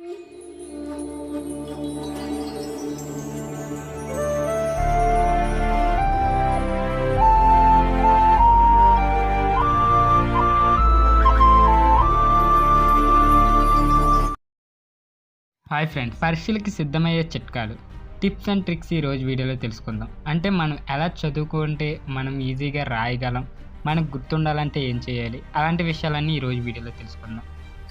Hi friends, పరీక్షలకి సిద్ధమయ్యే చిట్కాలు, tips and tricks ఈరోజు వీడియోలో తెలుసుకుందాం. అంటే మనం ఎలా చదువుకుంటే మనం ఈజీగా రాయగలం, మనకు గుర్తుండాలంటే ఏం చేయాలి, అలాంటి విషయాలన్నీ ఈరోజు వీడియోలో తెలుసుకుందాం.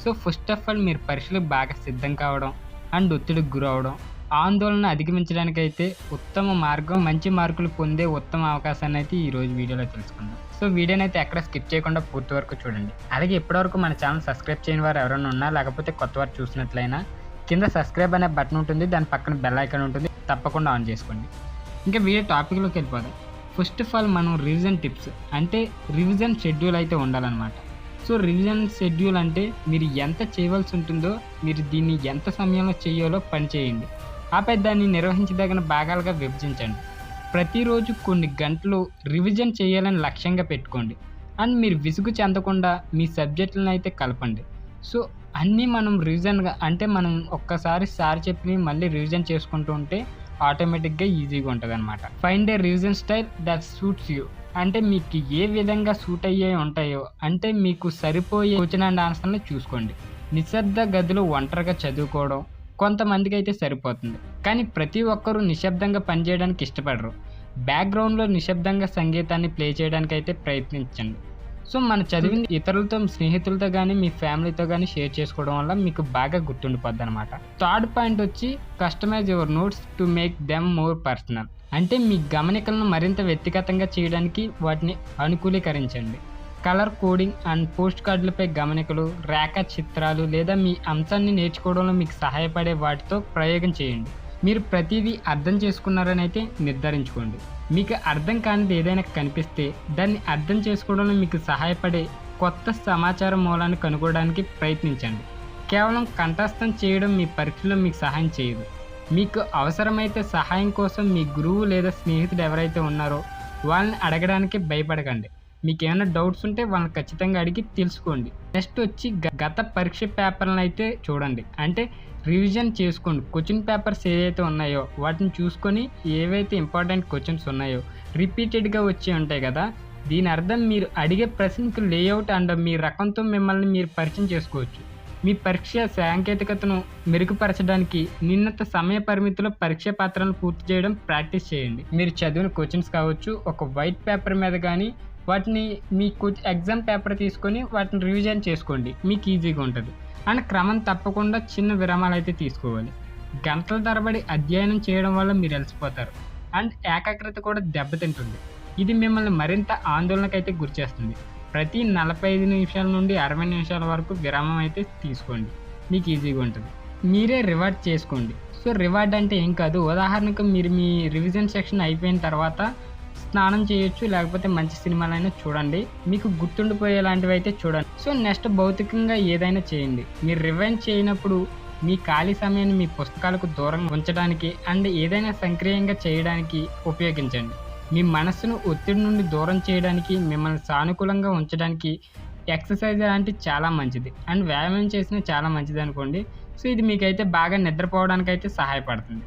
సో ఫస్ట్ ఆఫ్ ఆల్ మీరు పరీక్షలకు బాగా సిద్ధం కావడం అండ్ ఒత్తిడికి గురవడం, ఆందోళన అధిగమించడానికైతే ఉత్తమ మార్గం, మంచి మార్కులు పొందే ఉత్తమ అవకాశాన్ని అయితే ఈరోజు వీడియోలో తెలుసుకుందాం. సో వీడియోని అయితే ఎక్కడ స్కిప్ చేయకుండా పూర్తి వరకు చూడండి. అలాగే ఇప్పటివరకు మన ఛానల్ సబ్స్క్రైబ్ చేయని వారు ఎవరైనా ఉన్నా, లేకపోతే కొత్త వారు చూసినట్లయినా కింద సబ్స్క్రైబ్ అనే బటన్ ఉంటుంది, దాని పక్కన బెల్ ఐకాన్ ఉంటుంది, తప్పకుండా ఆన్ చేసుకోండి. ఇంకా వీడియో టాపిక్లోకి వెళ్ళిపోదాం. ఫస్ట్ ఆఫ్ ఆల్ మనం రివిజన్ టిప్స్, అంటే రివిజన్ షెడ్యూల్ అయితే ఉండాలన్నమాట. సో రివిజన్ షెడ్యూల్ అంటే మీరు ఎంత చేయవలసి ఉంటుందో, మీరు దీన్ని ఎంత సమయంలో చేయాలో పని చేయండి. ఆపై దాన్ని నిర్వహించదగిన భాగాలుగా విభజించండి. ప్రతిరోజు కొన్ని గంటలు రివిజన్ చేయాలని లక్ష్యంగా పెట్టుకోండి. అండ్ మీరు విసుగు చెందకుండా మీ సబ్జెక్టులను అయితే కలపండి. సో అన్నీ మనం రివిజన్గా, అంటే మనం ఒక్కసారి సార్ చెప్పి మళ్ళీ రివిజన్ చేసుకుంటూ ఉంటే ఆటోమేటిక్గా ఈజీగా ఉంటుంది అనమాట. Find a revision style that suits you, అంటే మీకు ఏ విధంగా సూట్ అయ్యే ఉంటాయో, అంటే మీకు సరిపోయే క్వశ్చన్ అండ్ ఆన్సర్ని చూసుకోండి. నిశ్శబ్ద గదిలో ఒంటరిగా చదువుకోవడం కొంతమందికి అయితే సరిపోతుంది, కానీ ప్రతి ఒక్కరూ నిశ్శబ్దంగా పనిచేయడానికి ఇష్టపడరు. బ్యాక్గ్రౌండ్లో నిశ్శబ్దంగా సంగీతాన్ని ప్లే చేయడానికి అయితే ప్రయత్నించండి. సో మన చదివిన ఇతరులతో, స్నేహితులతో కానీ మీ ఫ్యామిలీతో కానీ షేర్ చేసుకోవడం వల్ల మీకు బాగా గుర్తుండిపోద్ది అనమాట. థర్డ్ పాయింట్ వచ్చి customize your notes to make them more personal, అంటే మీ గమనికలను మరింత వ్యక్తిగతంగా చేయడానికి వాటిని అనుకూలీకరించండి. కలర్ కోడింగ్ అండ్ పోస్ట్ కార్డులపై గమనికలు, రేఖా చిత్రాలు లేదా మీ అంశాన్ని నేర్చుకోవడంలో మీకు సహాయపడే వాటితో ప్రయోగం చేయండి. మీరు ప్రతిదీ అర్థం చేసుకున్నారని అయితే నిర్ధారించుకోండి. మీకు అర్థం కానిది ఏదైనా కనిపిస్తే దాన్ని అర్థం చేసుకోవడంలో మీకు సహాయపడే కొత్త సమాచార మూలాన్ని కనుగొనడానికి ప్రయత్నించండి. కేవలం కంఠస్థం చేయడం మీ పరీక్షలో మీకు సహాయం చేయదు. మీకు అవసరమైతే సహాయం కోసం మీ గురువు లేదా స్నేహితుడు ఎవరైతే ఉన్నారో వాళ్ళని అడగడానికి భయపడకండి. మీకు ఏమైనా డౌట్స్ ఉంటే వాళ్ళని ఖచ్చితంగా అడిగి తెలుసుకోండి. నెక్స్ట్ వచ్చి గత పరీక్ష పేపర్లను అయితే చూడండి, అంటే రివిజన్ చేసుకోండి. క్వశ్చన్ పేపర్స్ ఏదైతే ఉన్నాయో వాటిని చూసుకొని ఏవైతే ఇంపార్టెంట్ క్వశ్చన్స్ ఉన్నాయో రిపీటెడ్గా వచ్చి ఉంటాయి కదా, దీని అర్థం మీరు అడిగే ప్రశ్నకు లేఅవుట్ అండ్ మీ రకంతో మిమ్మల్ని మీరు పరిచయం చేసుకోవచ్చు. మీ పరీక్ష సాంకేతికతను మెరుగుపరచడానికి నిన్నత సమయ పరిమితిలో పరీక్ష పత్రాలను పూర్తి చేయడం ప్రాక్టీస్ చేయండి. మీరు చదివిన క్వశ్చన్స్ కావచ్చు, ఒక వైట్ పేపర్ మీద కానీ వాటిని మీ ఎగ్జామ్ పేపర్ తీసుకొని వాటిని రివిజన్ చేసుకోండి, మీకు ఈజీగా ఉంటుంది. అండ్ క్రమం తప్పకుండా చిన్న విరామాలు అయితే తీసుకోవాలి. గంటల తరబడి అధ్యయనం చేయడం వల్ల మీరు అలసిపోతారు అండ్ ఏకాగ్రత కూడా దెబ్బతింటుంది. ఇది మిమ్మల్ని మరింత ఆందోళనకైతే గురిచేస్తుంది. ప్రతి 45 నిమిషాల నుండి 60 నిమిషాల వరకు విరామం అయితే తీసుకోండి, మీకు ఈజీగా ఉంటుంది. మీరే రివార్డ్ చేసుకోండి. సో రివార్డ్ అంటే ఏం కాదు, ఉదాహరణకు మీరు మీ రివిజన్ సెక్షన్ అయిపోయిన తర్వాత స్నానం చేయొచ్చు, లేకపోతే మంచి సినిమాలైనా చూడండి, మీకు గుర్తుండిపోయేలాంటివి అయితే చూడండి. సో నెక్స్ట్ భౌతికంగా ఏదైనా చేయండి. మీరు రివైండ్ చేయనప్పుడు మీ ఖాళీ సమయాన్ని మీ పుస్తకాలకు దూరంగా ఉంచడానికి అండ్ ఏదైనా సక్రియంగా చేయడానికి ఉపయోగించండి. మీ మనస్సును ఒత్తిడి నుండి దూరం చేయడానికి, మిమ్మల్ని సానుకూలంగా ఉంచడానికి ఎక్సర్సైజ్ లాంటివి చాలా మంచిది అండ్ వ్యాయామం చేసినా చాలా మంచిది అనుకోండి. సో ఇది మీకైతే బాగా నిద్రపోవడానికి అయితే సహాయపడుతుంది.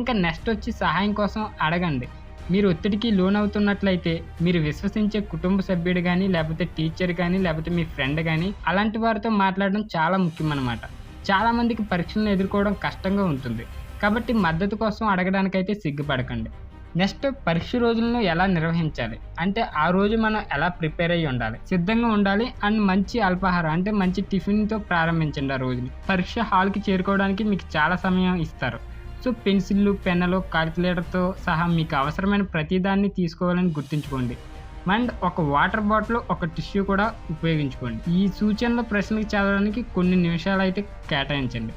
ఇంకా నెక్స్ట్ వచ్చి సహాయం కోసం అడగండి. మీరు ఒత్తిడికి లోనవుతున్నట్లయితే మీరు విశ్వసించే కుటుంబ సభ్యుడు కానీ, లేకపోతే టీచర్ కానీ, లేకపోతే మీ ఫ్రెండ్ కానీ, అలాంటి వారితో మాట్లాడడం చాలా ముఖ్యం అన్నమాట. చాలామందికి పరీక్షలను ఎదుర్కోవడం కష్టంగా ఉంటుంది, కాబట్టి మద్దతు కోసం అడగడానికైతే సిగ్గుపడకండి. నెక్స్ట్ పరీక్ష రోజులను ఎలా నిర్వహించాలి, అంటే ఆ రోజు మనం ఎలా ప్రిపేర్ అయ్యి ఉండాలి, సిద్ధంగా ఉండాలి. అండ్ మంచి అల్పాహారం, అంటే మంచి టిఫిన్తో ప్రారంభించండి ఆ రోజుని. పరీక్ష హాల్కి చేరుకోవడానికి మీకు చాలా సమయం ఇస్తారు. సో పెన్సిళ్ళు, పెన్నులు, కాలిక్యులేటర్తో సహా మీకు అవసరమైన ప్రతిదాన్ని తీసుకోవాలని గుర్తుంచుకోండి. అండ్ ఒక వాటర్ బాటిల్, ఒక టిష్యూ కూడా ఉపయోగించుకోండి. ఈ సూచనల ప్రశ్నలు చదవడానికి కొన్ని నిమిషాలు అయితే కేటాయించండి.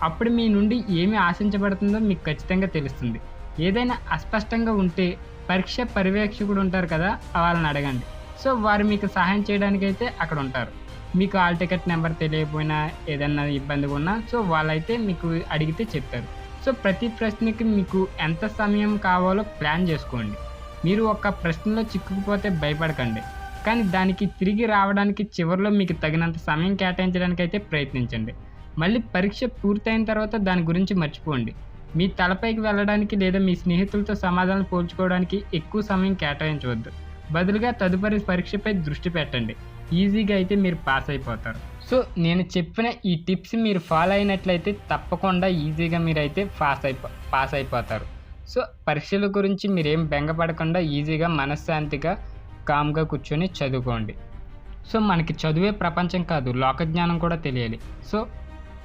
అప్పుడు మీ నుండి ఏమి ఆశించబడుతుందో మీకు ఖచ్చితంగా తెలుస్తుంది. ఏదైనా అస్పష్టంగా ఉంటే పరీక్ష పర్యవేక్షకుడు ఉంటారు కదా, వాళ్ళని అడగండి. సో వారు మీకు సహాయం చేయడానికి అయితే అక్కడ ఉంటారు. మీకు హాల్ టికెట్ నెంబర్ తెలియకపోయినా, ఏదైనా ఇబ్బందిగా ఉన్నా, సో వాళ్ళైతే మీకు అడిగితే చెప్తారు. సో ప్రతి ప్రశ్నకి మీకు ఎంత సమయం కావాలో ప్లాన్ చేసుకోండి. మీరు ఒక ప్రశ్నలో చిక్కుకుపోతే భయపడకండి, కానీ దానికి తిరిగి రావడానికి చివరిలో మీకు తగినంత సమయం కేటాయించడానికి అయితే ప్రయత్నించండి. మళ్ళీ పరీక్ష పూర్తయిన తర్వాత దాని గురించి మర్చిపోండి. మీ తలపైకి వెళ్ళడానికి లేదా మీ స్నేహితులతో సమాధానాలు పోల్చుకోవడానికి ఎక్కువ సమయం కేటాయించవద్దు. బదులుగా తదుపరి పరీక్షపై దృష్టి పెట్టండి. ఈజీగా అయితే మీరు పాస్ అయిపోతారు. సో నేను చెప్పిన ఈ టిప్స్ మీరు ఫాలో అయినట్లయితే తప్పకుండా ఈజీగా మీరైతే పాస్ అయిపోతారు. సో పరీక్షల గురించి మీరేం బెంగపడకుండా ఈజీగా మనశ్శాంతిగా కామ్గా కూర్చొని చదువుకోండి. సో మనకి చదువే ప్రపంచం కాదు, లోకజ్ఞానం కూడా తెలియాలి. సో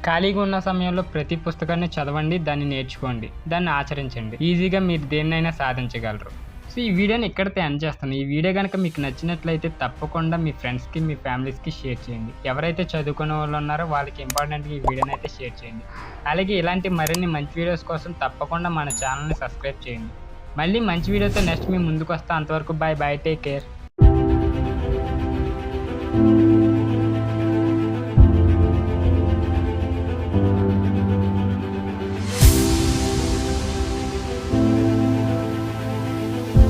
ఖాళీగా ఉన్న సమయంలో ప్రతి పుస్తకాన్ని చదవండి, దాన్ని నేర్చుకోండి, దాన్ని ఆచరించండి. ఈజీగా మీరు దేన్నైనా సాధించగలరు. సో ఈ వీడియోని ఇక్కడితో ఎండ్ చేస్తాను. ఈ వీడియో కనుక మీకు నచ్చినట్లయితే తప్పకుండా మీ ఫ్రెండ్స్కి, మీ ఫ్యామిలీస్కి షేర్ చేయండి. ఎవరైతే చదువుకునే వాళ్ళు ఉన్నారో వాళ్ళకి ఇంపార్టెంట్గా ఈ వీడియోని అయితే షేర్ చేయండి. అలాగే ఇలాంటి మరిన్ని మంచి వీడియోస్ కోసం తప్పకుండా మన ఛానల్ని సబ్స్క్రైబ్ చేయండి. మళ్ళీ మంచి వీడియోతో నెక్స్ట్ మీ ముందుకు వస్తా. అంతవరకు బాయ్, టేక్ కేర్.